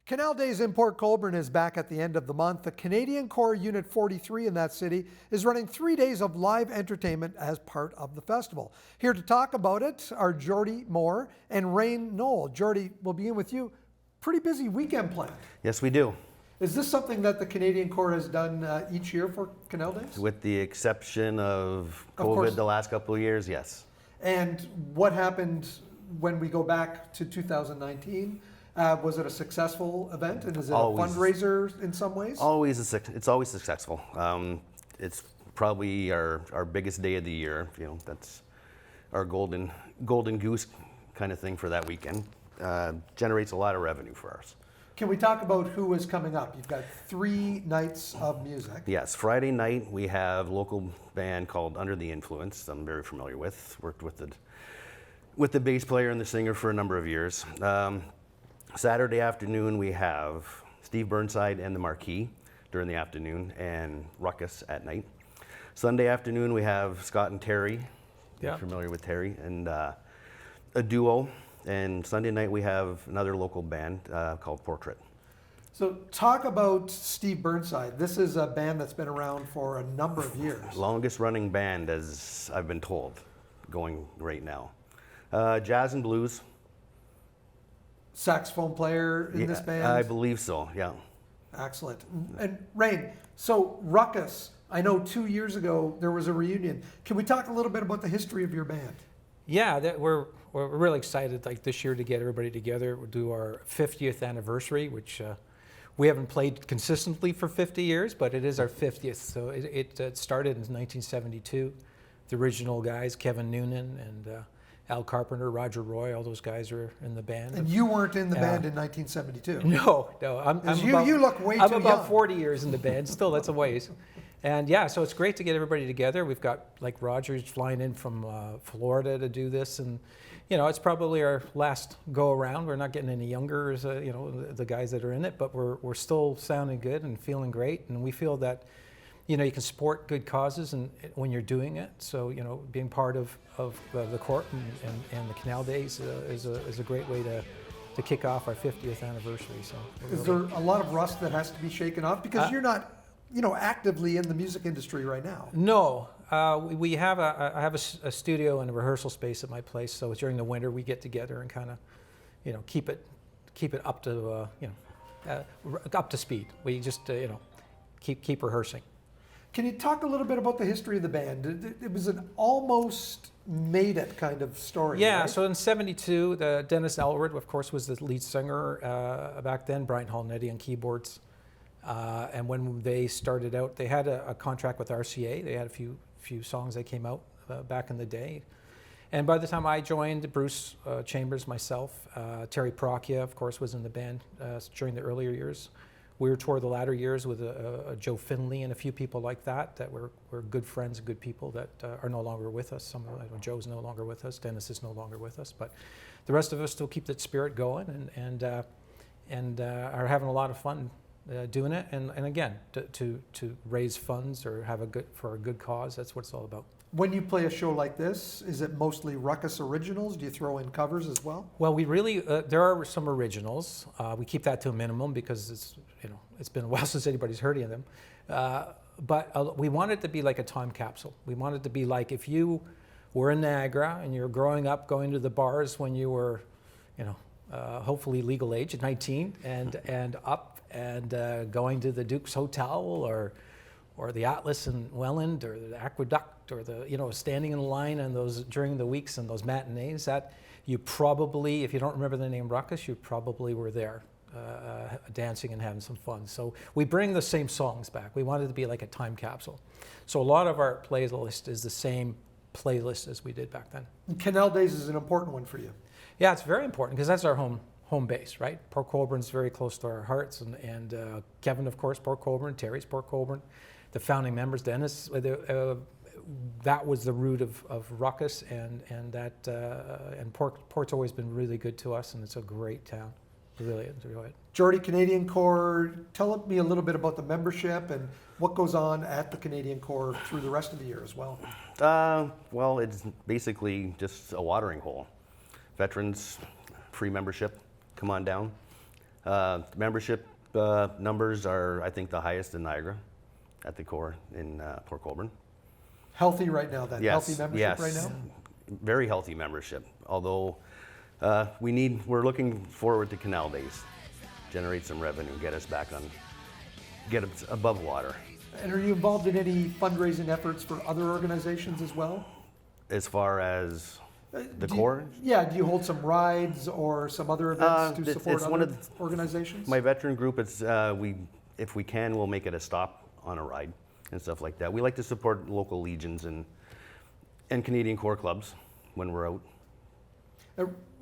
Canal Days in Port Colborne is back at the end of the month. The Canadian Corps Unit 43 in that city is running 3 days of live entertainment as part of the festival. Here to talk about it are Jordy, Moar, and Rein, Knol. Jordy, we'll begin with you. Pretty busy weekend planned. Yes, we do. Is this something that the Canadian Corps has done each year for Canal Days? With the exception of COVID course. the last couple of years, yes. And what happened when we go back to 2019? Was it a successful event, and is it Always. a fundraiser in some ways? It's always successful. It's probably our biggest day of the year. You know, that's our golden goose kind of thing for that weekend. Generates a lot of revenue for us. Can we talk about who is coming up? You've got 3 nights of music. Yes, Friday night we have a local band called Under the Influence. I'm very familiar with. Worked with the bass player and the singer for a number of years. Saturday afternoon we have Steve Burnside and the Marquee during the afternoon, and Ruckus at night. Sunday afternoon we have Scott and Terry. Yeah. You're familiar with Terry, and a duo. And Sunday night we have another local band called Portrait. So talk about Steve Burnside. This is a band that's been around for a number of years. Longest running band, as I've been told, going right now. Jazz and blues. Saxophone player in this band? I believe so, yeah. Excellent. And Rein, so Ruckus, I know 2 years ago there was a reunion. Can we talk a little bit about the history of your band? Yeah, we're really excited like this year to get everybody together. We'll do our 50th anniversary, which we haven't played consistently for 50 years, but it is our 50th. So it started in 1972. The original guys, Kevin Noonan and Al Carpenter, Roger Roy, all those guys are in the band. And you weren't in the band in 1972. No. You look way too I'm about young. 40 years in the band. Still, that's a ways. And yeah, so it's great to get everybody together. We've got like Roger's flying in from Florida to do this, and you know it's probably our last go around. We're not getting any younger, as you know, the guys that are in it, but we're still sounding good and feeling great, and we feel that you know you can support good causes and when you're doing it. So you know, being part of the court and the Canal Days is a great way to kick off our 50th anniversary. So Is there a lot of rust that has to be shaken off? Because you're not, you know, actively in the music industry right now. No, I have a studio and a rehearsal space at my place. So during the winter we get together and kind of, you know, keep it up to up to speed. We just you know keep rehearsing. Can you talk a little bit about the history of the band? It was an almost made it kind of story. Yeah, right? so in '72, Dennis Elwood, of course, was the lead singer back then. Brian Hallnetti on keyboards. And when they started out, they had a contract with RCA. They had a few songs that came out back in the day. And by the time I joined, Bruce Chambers, myself, Terry Procchia, of course, was in the band during the earlier years. We were toward the latter years with Joe Finley and a few people like that were good friends, good people that are no longer with us. Joe's no longer with us, Dennis is no longer with us, but the rest of us still keep that spirit going and are having a lot of fun doing it, and again to raise funds or have for a good cause. That's what it's all about. When you play a show like this, is it mostly Ruckus originals? Do you throw in covers as well? Well, we really there are some originals. We keep that to a minimum because it's been a while since anybody's heard any of them. But we want it to be like a time capsule. We want it to be like if you were in Niagara and you're growing up, going to the bars when you were, hopefully legal age at 19 and up and going to the Duke's Hotel or the Atlas in Welland or the Aqueduct or standing in line on those during the weeks and those matinees, that you probably, if you don't remember the name Ruckus, you probably were there dancing and having some fun. So we bring the same songs back. We wanted it to be like a time capsule. So a lot of our playlist is the same playlist as we did back then. And Canal Days is an important one for you. Yeah, it's very important because that's our home base, right? Port Colborne's very close to our hearts, and Kevin, of course, Port Colborne, Terry's Port Colborne, the founding members, Dennis, that was the root of Ruckus, and Port's always been really good to us, and it's a great town. We really enjoy it. Jordy, Canadian Corps, tell me a little bit about the membership and what goes on at the Canadian Corps through the rest of the year as well. Well, it's basically just a watering hole. Veterans, free membership, come on down. Membership numbers are, I think, the highest in Niagara at the core in Port Colborne. Healthy right now then? Yes, Healthy membership yes. right now? Very healthy membership. Although we're looking forward to Canal Days, generate some revenue, get us above water. And are you involved in any fundraising efforts for other organizations as well? As far as the Do core, Yeah, do you hold some rides or some other events to support it's one other of organizations? my veteran group, if we can, we'll make it a stop on a ride and stuff like that. We like to support local legions and Canadian Corps clubs when we're out.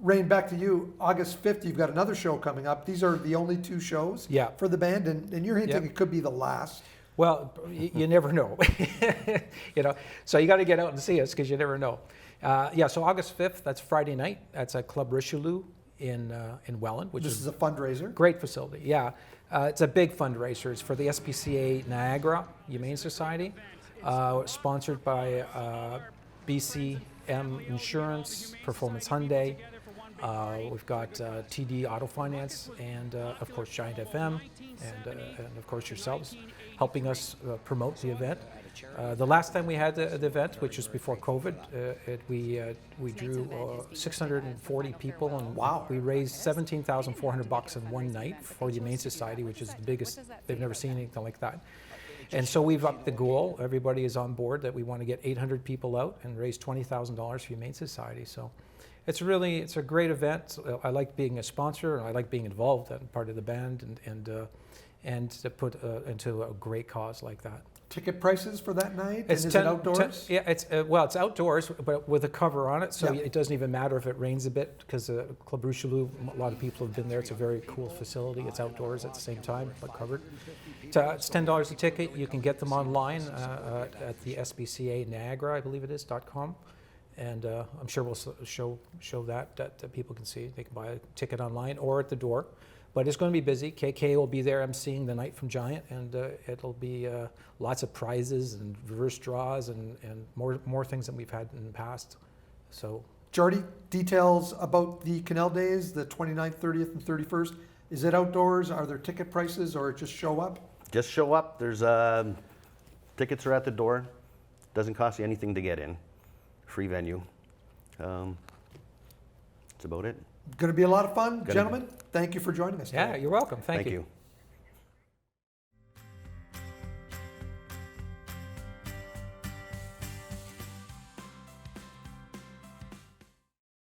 Rein, back to you. August 5th, you've got another show coming up. These are the only 2 shows Yeah. for the band, and you're hinting Yeah. it could be the last. Well, you never know, So you got to get out and see us because you never know. So August 5th, that's Friday night. That's at Club Richelieu in Welland, which This is is a fundraiser. great facility. Yeah, it's a big fundraiser. It's for the SPCA Niagara Humane Society, sponsored by BCM Insurance, Performance Hyundai. We've got TD Auto Finance and of course Giant FM and of course yourselves helping us promote the event. The last time we had the event, which was before COVID, we drew 640 people and Wow. we raised $17,400 in one night for the Humane Society, which is the biggest. They've never seen anything like that. And so we've upped the goal. Everybody is on board that we want to get 800 people out and raise $20,000 for Humane Society. So it's a great event. I like being a sponsor and I like being involved and part of the band and to put into a great cause like that. Ticket prices for that night? It's and is it outdoors? yeah, it's outdoors, but with a cover on it, so Yeah. it doesn't even matter if it rains a bit because Club Richelieu, a lot of people have been there. It's a very cool facility. It's outdoors at the same time, but covered. It's $10 a ticket. You can get them online at the SBCA Niagara, I believe it is .com, and I'm sure we'll show that people can see. They can buy a ticket online or at the door. But it's going to be busy. KK will be there emceeing the night from Giant, and it'll be lots of prizes and reverse draws and more things than we've had in the past. So, Jordy, details about the Canal Days, the 29th, 30th, and 31st. Is it outdoors? Are there ticket prices or just show up? Just show up. There's tickets are at the door. Doesn't cost you anything to get in. Free venue. That's about it. Going to be a lot of fun. Gentlemen, thank you for joining us today. yeah, you're welcome. Thank Thank you. you.